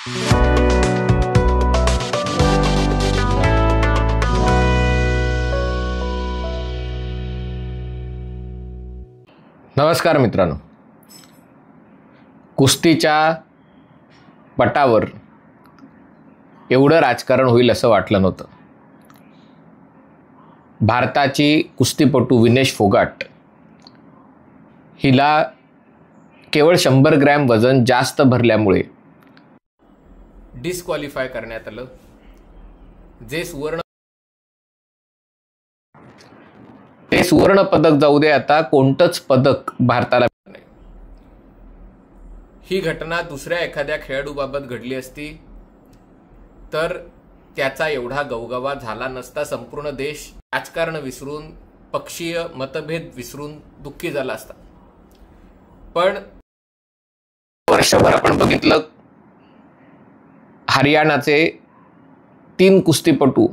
नमस्कार मित्रांनो, कुस्तीच्या पटावर एवढं राजकारण होईल असं वाटलं नव्हतं. भारताची कुस्तीपटू विनेश फोगाट हिला केवळ 100 ग्रॅम वजन जास्त भरल्यामुळे डिस्क्वालिफाय करण्यात आलं. जे सुवर्ण पदक जाऊ दे, आता कोणतंच पदक भारताला नाही. ही घटना दुसऱ्या एखाद्या खेळाडूबाबत घडली असती तर त्याचा एवढा गवगवा झाला नसता. संपूर्ण देश राजकारण विसरून, पक्षीय मतभेद विसरून दुःखी झाला असता. पण वर्षभर आपण बघितलं, हरियाणाचे 3 कुस्तीपटू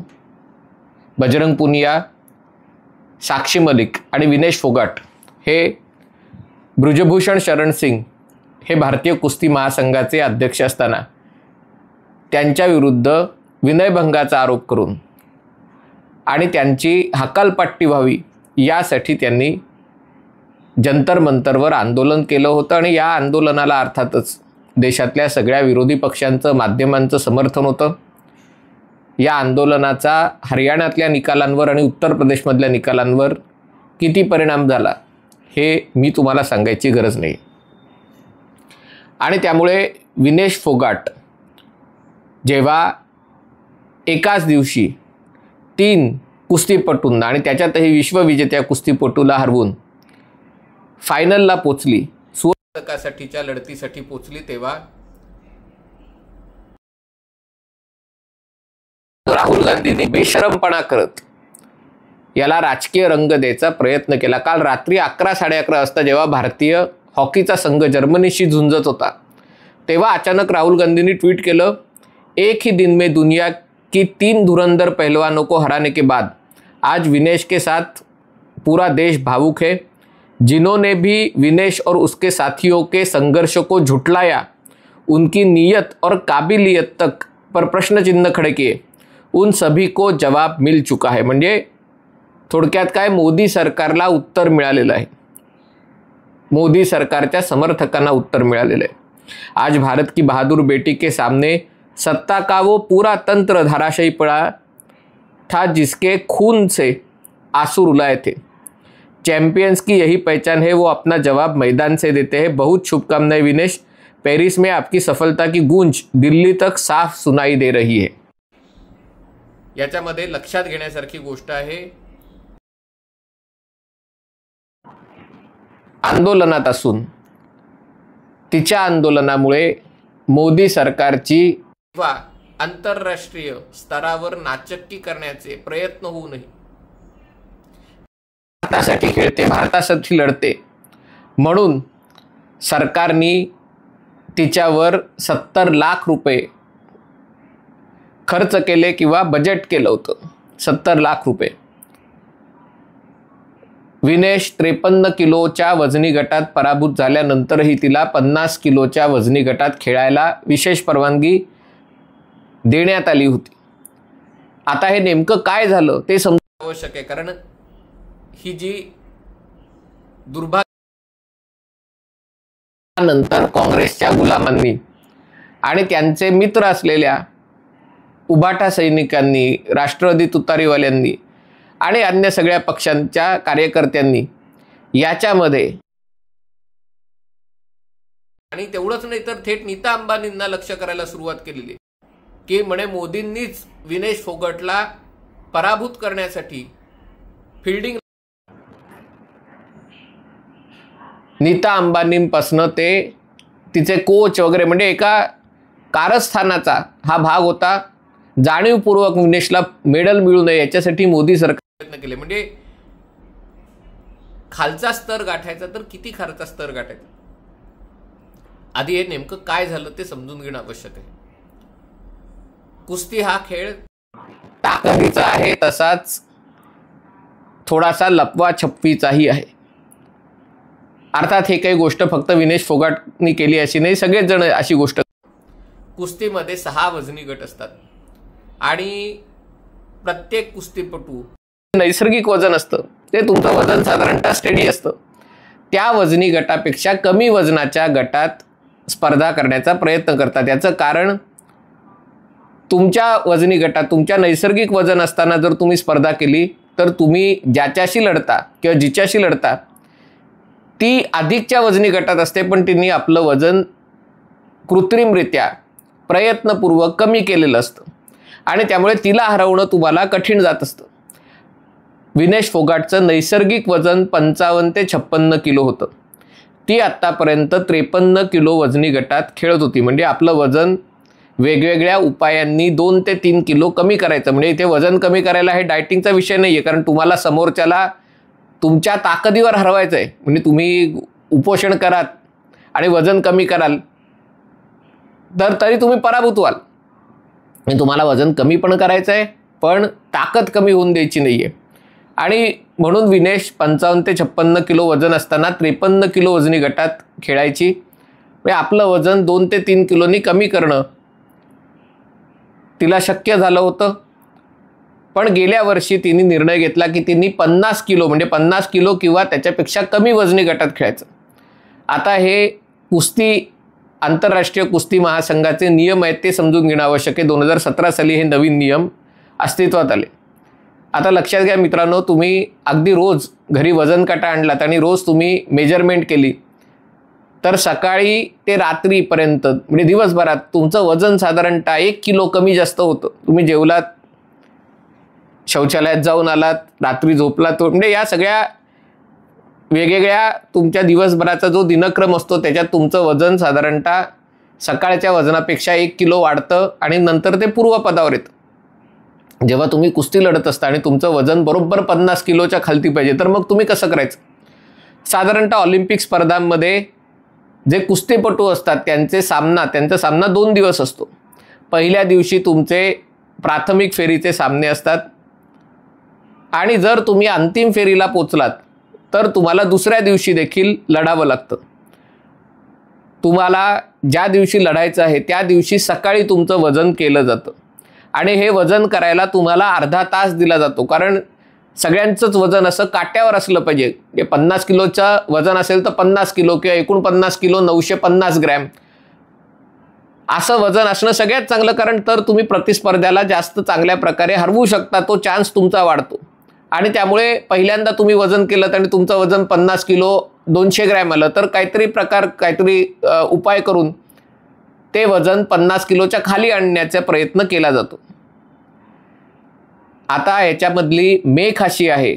बजरंग पुनिया, साक्षी मलिक आणि विनेश फोगाट हे ब्रिजभूषण शरण सिंग हे भारतीय कुस्ती महासंघाचे अध्यक्ष असताना त्यांच्या विरुद्ध विनयभंगाचा आरोप करून आणि त्यांची हकालपट्टी व्हावी यासाठी त्यांनी जंतर मंतरवर आंदोलन केलं होतं. आणि या आंदोलनाला अर्थातच देशातल्या सगळ्या विरोधी पक्षांचं, माध्यमांचं समर्थन होतं. या आंदोलनाचा हरियाणातल्या निकालांवर आणि उत्तर प्रदेशमधल्या निकालांवर किती परिणाम झाला हे मी तुम्हाला सांगायची गरज नाही. आणि त्यामुळे विनेश फोगाट जेव्हा एकाच दिवशी 3 कुस्तीपटूंना आणि त्याच्यातही विश्वविजेत्या कुस्तीपटूला हरवून फायनलला पोचली, सुवर्ण पदकासाठीच्या लढतीसाठी पोचली, तेव्हा राहुल गांधींनी बेशरमपणा करत याला राजकीय रंग द्यायचा प्रयत्न केला. काल रात्री 11-11:30 वाजता जेव्हा भारतीय हॉकीचा संघ जर्मनीशी झुंजत होता तेव्हा अचानक राहुल गांधींनी ट्वीट केलं, एक ही दिन में दुनिया की 3 धुरंधर पहलवानों को हराने के बाद आज विनेश के साथ पूरा देश भावुक है. जिन्होंने भी विनेश और उसके साथियों के संघर्ष को झुठलाया, उनकी नीयत और काबिलियत तक पर प्रश्न चिन्ह खड़े किए, उन सभी को जवाब मिल चुका है. म्हणजे थोडक्यात काय, मोदी सरकारला उत्तर मिळालेलं आहे, मोदी सरकारच्या समर्थकांना उत्तर मिळालेलं आहे. आज भारत की बहादुर बेटी के सामने सत्ता का वो पूरा तंत्र धाराशायी पड़ा था जिसके खून से आंसू रुलाए थे. चैंपियंस की यही पहचान है, वो अपना जवाब मैदान से देते हैं. बहुत शुभकामनाएं विनेश, पेरिस में आपकी सफलता की गूंज दिल्ली तक साफ सुनाई दे रही है. याच्यामध्ये लक्षात घेण्यासारखी गोष्ट आहे, आंदोलनात असून तिच्या आंदोलनामुळे मोदी सरकारची वा आंतरराष्ट्रीय स्तरावर नाचक्की करण्याचे प्रयत्न होऊ नये. भारतासाठी खेळते, भारतासाठी लढते म्हणून सरकारने तिच्यावर 70 लाख रुपये खर्च केले किंवा बजेट केलं होतं. 70 लाख रुपये. विनेश 53 किलोच्या वजनी गटात पराभूत झाल्यानंतरही तिला 50 किलोच्या वजनी गटात खेळायला विशेष परवानगी देण्यात आली होती. आता हे नेमकं काय झालं ते समजणं आवश्यक आहे, कारण ही जी दुर्भाग्यानंतर काँग्रेसच्या गुलामांनी आणि त्यांचे मित्र असलेल्या उभाटा सैनिकांनी, राष्ट्रवादी तुतारीवाल्यांनी आणि अन्य सगळ्या पक्षांच्या कार्यकर्त्यांनी याच्यामध्ये, आणि तेवढंच नाही तर थेट नीता अंबानींना लक्ष करायला सुरुवात केलेली की म्हणे मोदींनीच विनेश फोगाटला पराभूत करण्यासाठी फिल्डिंग. नीता अंबानींपासून ते तिचे कोच वगैरे, म्हणजे एका कारस्थानाचा हा भाग होता. जाणीवपूर्वक विनेशला मेडल मिळू नये याच्यासाठी मोदी सरकार प्रयत्न केले. म्हणजे खालचा स्तर गाठायचा तर किती खालचा स्तर गाठायचा. आधी हे नेमकं काय झालं ते समजून घेणं आवश्यक आहे. कुस्ती हा खेळ ताकदीचा आहे, तसाच थोडासा लपवा छप्पीचाही आहे. अर्थात हे काही गोष्ट फक्त विनेश फोगाटनी केली अशी नाही, सगळेच जण अशी गोष्ट. कुस्तीमध्ये 6 वजनी गट असतात आणि प्रत्येक कुस्तीपटू नैसर्गिक वजन असतं ते तुमचं वजन साधारणतः स्टेडी असतं, त्या वजनी गटापेक्षा कमी वजनाच्या गटात स्पर्धा करण्याचा प्रयत्न करतात। याचं कारण तुमच्या वजनी गटात तुमच्या नैसर्गिक वजन असताना जर तुम्ही स्पर्धा केली तर तुम्ही ज्याच्याशी लढता किंवा जिच्याशी लढता ती अधिकच्या वजनी गटात असते, पण तिने आपलं वजन कृत्रिमरित्या प्रयत्नपूर्वक कमी केलेलं असतं आणि त्यामुळे तिला हरवणं तुम्हाला कठीण जात असतं। विनेश फोगाटचं नैसर्गिक वजन 55 ते 56 किलो होतं, ती आत्तापर्यंत 53 किलो वजनी गटात खेळत होती। म्हणजे आपलं वजन वेगवेगळ्या उपायांनी 2 ते 3 किलो कमी करायचं। म्हणजे इथे वजन कमी करायला हे डायटिंगचा विषय नाही आहे, कारण तुम्हाला समोरच्याला तुमच्या ताकदीवर हरवायचं आहे। म्हणजे तुम्ही उपोषण कराल आणि वजन कमी कराल तर तरी तुम्ही पराभूत व्हाल। म्हणजे तुम्हाला वजन कमी पण करायचं आहे पण ताकद कमी होऊन द्यायची नाही आहे। आणि म्हणून विनेश 55 ते 56 किलो वजन असताना 53 किलो वजनी गटात खेळायची। म्हणजे आपलं वजन 2 ते 3 किलोनी कमी करणं तिला शक्य झालं होतं। पण गेल्या वर्षी तिने निर्णय घेतला की तिने 50 किलो म्हणजे 50 किलो किंवा त्याच्यापेक्षा कमी वजनी गटात खेळायचं। आता हे कुस्ती आंतरराष्ट्रीय कुस्ती महासंघाचे नियम आहेत ते समजून घेणं आवश्यक आहे। 2017 साली हे नवीन नियम अस्तित्वात आले। आता लक्षात घ्या मित्रांनो, तुम्ही अगदी रोज घरी वजन काटा आणलात आणि रोज तुम्ही मेजरमेंट केली तर सकाळी ते रात्रीपर्यंत म्हणजे दिवसभरात तुमचं वजन साधारणतः 1 किलो कमी जास्त होतं। तुम्ही जेवलात, शौचालयात जाऊन आलात, रात्री झोपलात, म्हणजे या सगळ्या वेगवेगळ्या तुमच्या दिवसभराचा जो दिनक्रम असतो त्याच्यात तुमचं वजन साधारणतः सकाळच्या वजनापेक्षा 1 किलो वाढतं आणि नंतर ते पूर्वपदावर येतं। जेव्हा तुम्ही कुस्ती लढत असता आणि तुमचं वजन बरोबर 50 किलोच्या खालती पाहिजे तर मग तुम्ही कसं करायचं? साधारणतः ऑलिम्पिक स्पर्धांमध्ये जे कुस्तीपटू असतात त्यांचा सामना 2 दिवस असतो। पहिल्या दिवशी तुमचे प्राथमिक फेरीचे सामने असतात आणि जर तुम्ही अंतिम फेरीला पोचलात तर तुम्हाला दुसऱ्या दिवशी देखील लढावं लागतं। तुम्हाला ज्या दिवशी लढायचं आहे त्या दिवशी सकाळी तुमचं वजन केलं जातं आणि हे वजन करायला तुम्हाला अर्धा तास दिला जातो, कारण सगळ्यांचंच वजन असं काट्यावर असलं पाहिजे। 50 किलोचं वजन असेल तर 50 किलो किंवा 49 किलो 950 ग्रॅम असं वजन असणं सगळ्यात चांगलं, कारण तर तुम्ही प्रतिस्पर्ध्याला जास्त चांगल्या प्रकारे हरवू शकता, तो चान्स तुमचा वाढतो। आणि त्यामुळे पहिल्यांदा तुम्ही वजन केलं आणि तुमचं वजन 50 किलो 200 ग्रॅम आलं तर काहीतरी उपाय करून ते वजन 50 किलोच्या खाली आणण्याचा प्रयत्न केला जातो। आता याच्यामधली मेख अशी आहे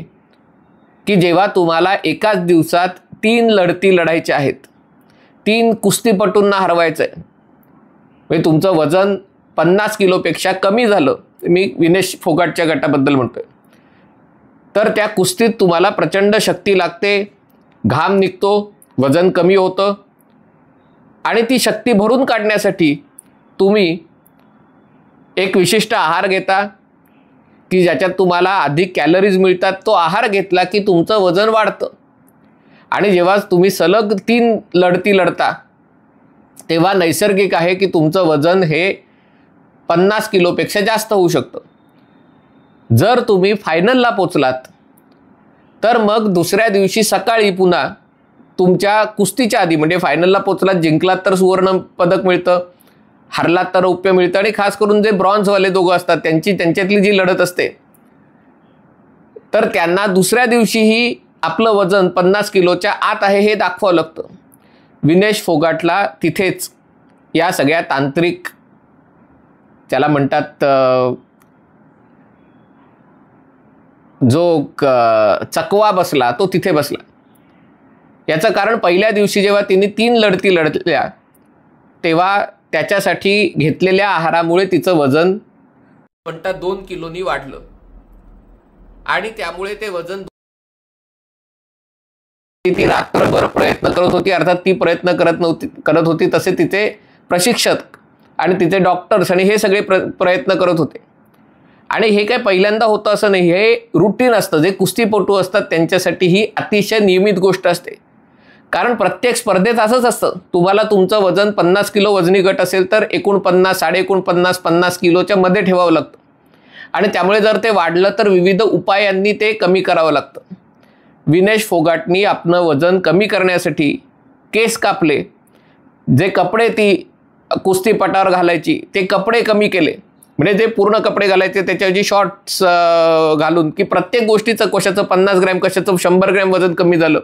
की जेव्हा तुम्हाला एकाच दिवसात 3 लढती लढायच्या आहेत, 3 कुस्तीपटूंना हरवायचं आहे, म्हणजे तुमचं वजन 50 किलोपेक्षा कमी झालं, मी विनेश फोगाटच्या गटाबद्दल म्हणतोय, तर त्या कुस्तीत तुम्हाला प्रचंड शक्ती लागते, घाम निघतो, वजन कमी होतं आणि ती शक्ती भरून काढण्यासाठी तुम्ही एक विशिष्ट आहार घेता की ज्याच्यात तुम्हाला अधिक कॅलरीज मिळतात। तो आहार घेतला की तुमचं वजन वाढतं आणि जेव्हा तुम्ही सलग 3 लढती लढता तेव्हा नैसर्गिक आहे की तुमचं वजन हे 50 किलोपेक्षा जास्त होऊ शकतं। जर तुम्ही फायनलला पोचलात तर मग दुसऱ्या दिवशी सकाळी पुन्हा तुमच्या कुस्तीच्या आधी म्हणजे फायनलला पोचलात, जिंकलात तर सुवर्ण पदक मिळतं, हरलात तर रौप्य मिळतं आणि खास करून जे ब्रॉन्झवाले दोघं असतात त्यांच्यातली जी लढत असते तर त्यांना दुसऱ्या दिवशीही आपलं वजन 50 किलोच्या आत आहे हे दाखवावं लागतं। विनेश फोगाटला तिथेच या सगळ्या तांत्रिक त्याला म्हणतात जो चकवा बसला तो तिथे बसला। याचं कारण पहिल्या दिवशी जेव्हा तिने 3 लढती लढल्या तेव्हा त्याच्यासाठी घेतलेल्या आहारामुळे तिचं वजन 2 किलोनी वाढलं आणि त्यामुळे ते वजन ती रात्रभर प्रयत्न करत होती। अर्थात ती प्रयत्न करत होती तसे तिचे प्रशिक्षक आणि तिचे डॉक्टर्स आणि हे सगळे प्रयत्न करत होते। आणि हे काय पहिल्यांदा होतं असं नाही, हे रुटीन असतं। जे कुस्तीपटू असतात त्यांच्यासाठी ही अतिशय नियमित गोष्ट असते, कारण प्रत्येक स्पर्धेत असंच असतं, तुम्हाला तुमचं वजन 50 किलो वजनी गट असेल तर 49, 49.5, 50 किलोच्या मध्ये ठेवावं लागतं आणि त्यामुळे जर ते वाढलं तर विविध उपायांनी ते कमी करावं लागतं. विनेश फोगाटनी आपलं वजन कमी करण्यासाठी केस कापले, जे कपडे ती कुस्तीपटावर घालायची ते कपडे कमी केले, म्हणजे जे पूर्ण कपडे घालायचे त्याच्याऐवजी शॉर्ट्स घालून, की प्रत्येक गोष्टीचं कशाचं 50 ग्रॅम कशाचं 100 ग्रॅम वजन कमी झालं.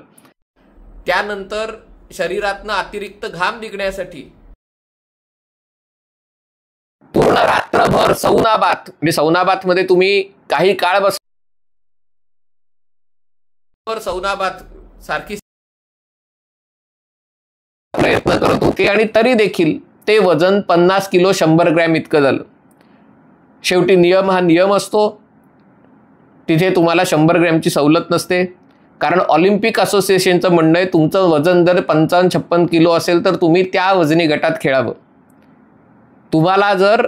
त्यानंतर शरीरातनं अतिरिक्त घाम निघण्यासाठी पूर्ण रात्रभर सौनाबाथ, म्हणजे सौनाबाथमध्ये तुम्ही काही काळ सौनाबाथ सारखी प्रयत्न करत होते आणि तरी देखील ते वजन 50 किलो 100 ग्रॅम इतकं झालं. शेवटी नियम हा नियम असतो, तिथे तुम्हाला 100 ग्रॅमची सवलत नसते, कारण ऑलिम्पिक असोसिएशनचं म्हणणं आहे तुमचं वजन जर 55-56 किलो असेल तर तुम्ही त्या वजनी गटात खेळावं. तुम्हाला जर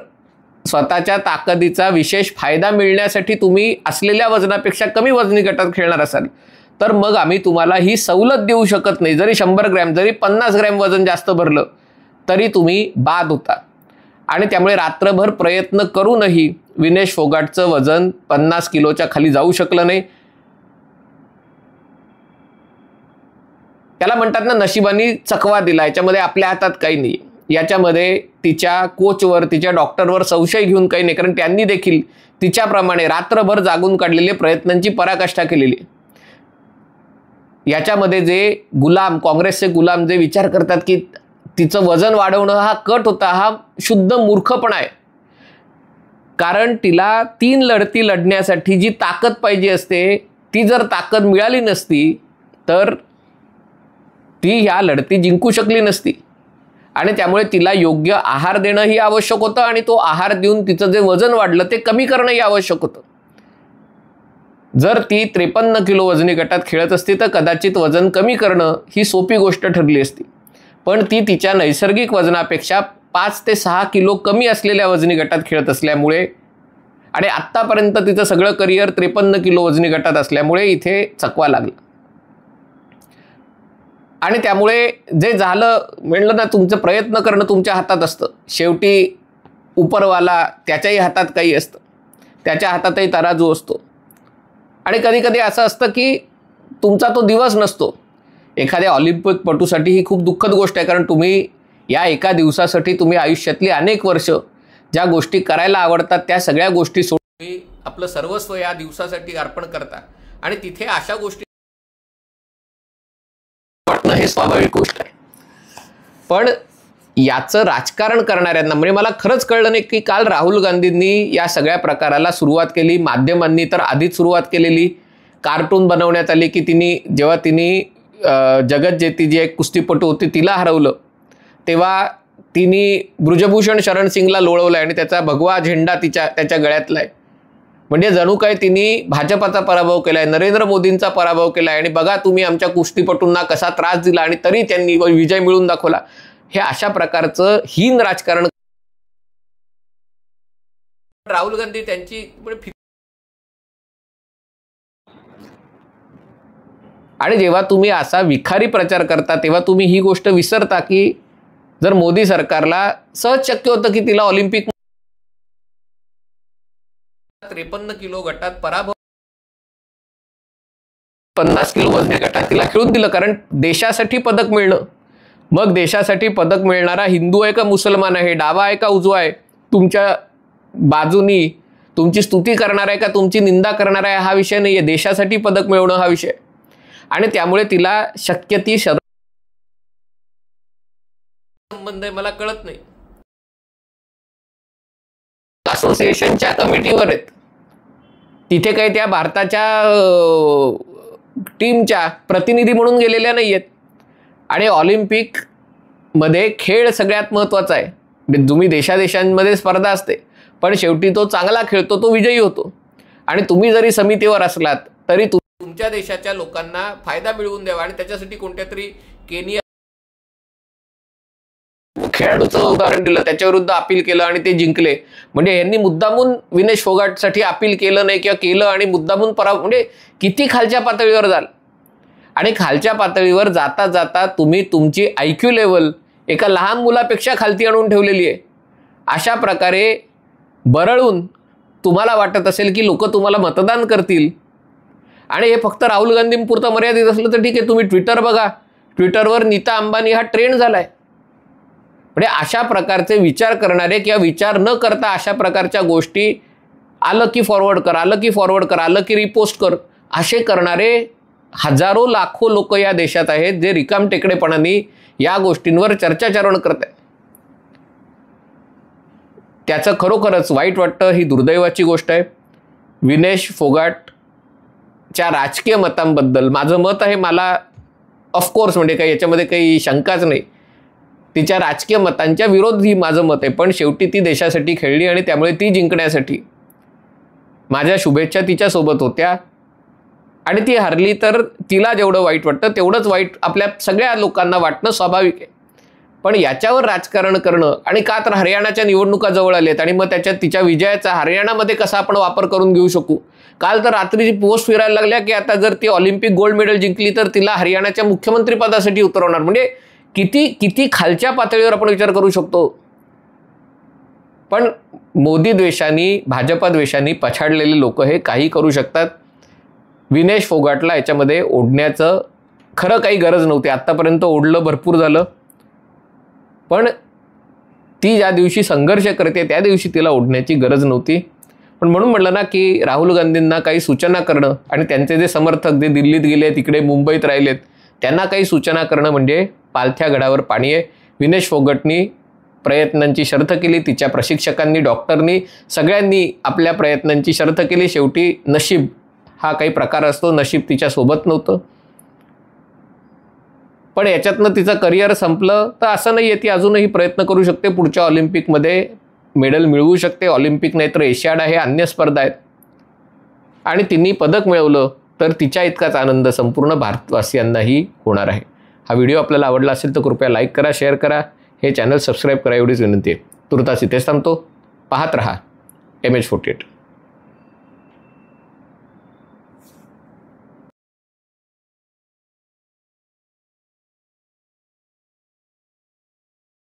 स्वतःच्या ताकदीचा विशेष फायदा मिळण्यासाठी तुम्ही असलेल्या वजनापेक्षा कमी वजनी गटात खेळणार असाल तर मग आम्ही तुम्हाला ही सवलत देऊ शकत नाही. जरी 100 ग्रॅम जरी 50 ग्रॅम वजन जास्त भरलं तरी तुम्ही बाद होता. आणि त्यामुळे रात्रभर प्रयत्न करूनही विनेश फोगाटचं वजन 50 किलोच्या खाली जाऊ शकलं नाही. त्याला म्हणतात ना, नशिबाने चकवा दिला, याच्यामध्ये आपल्या हातात काही नाही. याच्यामध्ये तिच्या कोचवर तिच्या डॉक्टरवर संशय घेऊन काही नाही, कारण त्यांनी देखील तिच्याप्रमाणे रात्रभर जागून काढलेले प्रयत्नांची पराकाष्ठा केलेली. याच्यामध्ये जे गुलाम, काँग्रेसचे गुलाम जे विचार करतात की तिचं वजन वाढवणं हा कट होता, हा शुद्ध मूर्खपणा आहे. कारण तिला 3 लढती लढण्यासाठी जी ताकद पाहिजे असते ती जर ताकद मिळाली नसती तर ती ह्या लढती जिंकू शकली नसती. आणि त्यामुळे तिला योग्य आहार देणंही आवश्यक होतं आणि तो आहार देऊन तिचं जे वजन वाढलं ते कमी करणंही आवश्यक होतं. जर ती 53 किलो वजनी गटात खेळत असती तर कदाचित वजन कमी करणं ही सोपी गोष्ट ठरली असती. पण ती तिच्या नैसर्गिक वजनापेक्षा 5 ते 6 किलो कमी असलेल्या वजनी गटात खेळत असल्यामुळे आणि आत्तापर्यंत तिचं सगळं करिअर 53 किलो वजनी गटात असल्यामुळे इथे चकवा लागला. आणि त्यामुळे जे झालं, म्हणलं ना, तुमचं प्रयत्न करणं तुमच्या हातात असतं. शेवटी उपरवाला त्याच्याही हातात काही असतं, त्याच्या हातातही तराजू असतो. आणि कधी कधी असं असतं की तुमचा तो दिवस नसतो. एखाद्या ऑलिम्पिकपटूसाठी ही खूप दुःखद गोष्ट आहे, कारण तुम्ही या एका दिवसासाठी तुम्ही आयुष्यातली अनेक वर्ष ज्या गोष्टी करायला आवडतात त्या सगळ्या गोष्टी सोडून आपलं सर्वस्व या दिवसासाठी अर्पण करता आणि तिथे अशा गोष्टी वाटणं हे स्वाभाविक गोष्ट आहे. पण याचं राजकारण करणाऱ्यांना, म्हणजे मला खरंच कळलं नाही की काल राहुल गांधींनी या सगळ्या प्रकाराला सुरुवात केली. माध्यमांनी तर आधीच सुरुवात केलेली, कार्टून बनवण्यात आली की जेव्हा तिने जगत जेती जी एक कुस्तीपटू होती तिला हरवलं तेव्हा तिने ब्रुजभूषण शरण सिंगला लोळवलं आणि त्याचा भगवा झेंडा त्याच्या गळ्यातला आहे. म्हणजे जणू काय तिने भाजपाचा पराभव केलाय, नरेंद्र मोदींचा पराभव केलाय आणि बघा तुम्ही आमच्या कुस्तीपटूंना कसा त्रास दिला आणि तरी त्यांनी विजय मिळवून दाखवला. हे अशा प्रकारचं हीन राजकारण राहुल गांधी त्यांची आणि जेव्हा तुम्ही असा विखारी प्रचार करता तेव्हा तुम्ही ही गोष्ट विसरता की जर मोदी सरकारला सहज शक्य होतं की तिला ऑलिम्पिक 53 किलो गटात पराभव 50 किलो वजनी गटात तिला खेळून दिलं, कारण देशासाठी पदक मिळणं. मग देशासाठी पदक मिळणारा हिंदू आहे का मुसलमान आहे, डावा आहे का उजवा आहे, तुमच्या बाजूनी तुमची स्तुती करणार आहे का तुमची निंदा करणार आहे हा विषय नाहीये. देशासाठी पदक मिळवणं हा विषय. आणि त्यामुळे तिला शक्य ती संबंध मला कळत नाही. असोसिएशनच्या कमिटीवर आहेत, तिथे काही त्या भारताच्या टीमच्या प्रतिनिधी म्हणून गेलेल्या नाही आहेत. आणि ऑलिम्पिक मध्ये खेळ सगळ्यात महत्त्वाचा आहे. तुम्ही देशादेशांमध्ये स्पर्धा असते पण शेवटी तो चांगला खेळतो तो विजयी होतो. आणि तुम्ही जरी समितीवर असलात तरी तुमच्या देशाच्या लोकांना फायदा मिळवून द्यावा आणि त्याच्यासाठी कोणत्या तरी केनिया खेळाडूचं उदाहरण दिलं, त्याच्याविरुद्ध अपील केलं आणि ते जिंकले. म्हणजे यांनी मुद्दामून विनेश फोगाटसाठी अपील केलं नाही किंवा केलं आणि मुद्दामून म्हणजे किती खालच्या पातळीवर जाल. आणि खालच्या पातळीवर जाता जाता तुम्ही तुमची IQ लेवल एका लहान मुलापेक्षा खालती आणून ठेवलेली आहे. अशा प्रकारे बरळून तुम्हाला वाटत असेल की लोक तुम्हाला मतदान करतील आणि हे फक्त राहुल गांधींपुरतं मर्यादित असलं तर ठीक आहे. तुम्ही ट्विटर बघा, ट्विटरवर नीता अंबानी हा ट्रेंड झालाय. म्हणजे अशा प्रकारचे विचार करणारे किंवा विचार न करता अशा प्रकारच्या गोष्टी आलं की फॉरवर्ड कर, आलं की फॉरवर्ड कर, आलं की रिपोस्ट कर, असे करणारे हजारो लाखो लोक या देशात आहेत जे रिकाम टेकडेपणाने या गोष्टींवर चर्चाचरण करत आहेत. त्याचं खरोखरच वाईट वाटतं. ही दुर्दैवाची गोष्ट आहे. विनेश फोगाटच्या राजकीय मतांबद्दल माझं मत आहे, मला ऑफकोर्स म्हणजे काही याच्यामध्ये काही शंकाच नाही, तिच्या राजकीय मतांच्या विरोधी माझं मत आहे. पण शेवटी ती देशासाठी खेळली आणि त्यामुळे ती जिंकण्यासाठी माझ्या शुभेच्छा तिच्यासोबत होत्या आणि ती हरली तर तिला जेवढं वाईट वाटतं तेवढंच वाईट आपल्या सगळ्या लोकांना वाटणं स्वाभाविक आहे. पण याच्यावर राजकारण करणं आणि का तर हरियाणाच्या निवडणुका जवळ आल्यात आणि मग त्याच्यात तिच्या विजयाचा हरियाणामध्ये कसा आपण वापर करून घेऊ शकू. काल तर रात्रीची पोस्ट फिरायला लागल्या की आता जर ती ऑलिम्पिक गोल्ड मेडल जिंकली तर तिला हरियाणाच्या मुख्यमंत्री पदासाठी उतरवणार. म्हणजे किती किती खालच्या पातळीवर आपण विचार करू शकतो. पण मोदी द्वेषांनी, भाजपा द्वेषांनी पछाडलेले लोक हे काही करू शकतात. विनेश फोगाटला याच्यामध्ये ओढण्याचं खरं काही गरज नव्हती. आत्तापर्यंत ओढलं भरपूर झालं, पण ती ज्या दिवशी संघर्ष करते त्या दिवशी तिला ओढण्याची गरज नव्हती. पण म्हणून म्हटलं ना की राहुल गांधींना काही सूचना करणं आणि त्यांचे जे समर्थक जे दिल्लीत गेले, तिकडे मुंबईत राहिलेत, त्यांना काही सूचना करणं म्हणजे पालथ्या गडावर पाणी आहे. विनेश फोगाटनी प्रयत्नांची शर्थ केली, तिच्या प्रशिक्षकांनी, डॉक्टरनी, सगळ्यांनी आपल्या प्रयत्नांची शर्थ केली. शेवटी नशीब हा काही प्रकार असतो, नशीब तिच्यासोबत नव्हतं. पण याच्यातनं तिचं करिअर संपलं तर असं नाही आहे, ती अजूनही प्रयत्न करू शकते. पुढच्या ऑलिम्पिकमध्ये मेडल मिळवू शकते. ऑलिम्पिक नाही तर एशियाड आहे, अन्य स्पर्धा आहेत. आणि तिने पदक मिळवलं तर तिच्या इतकाच आनंद संपूर्ण भारतवासियांनाही होणार आहे. हा व्हिडिओ आपल्याला आवडला असेल तर कृपया लाईक करा, शेअर करा, हे चॅनल सबस्क्राईब करा, एवढीच विनंती आहे. तुर्तास इथेच थांबतो. पाहत रहा MH48.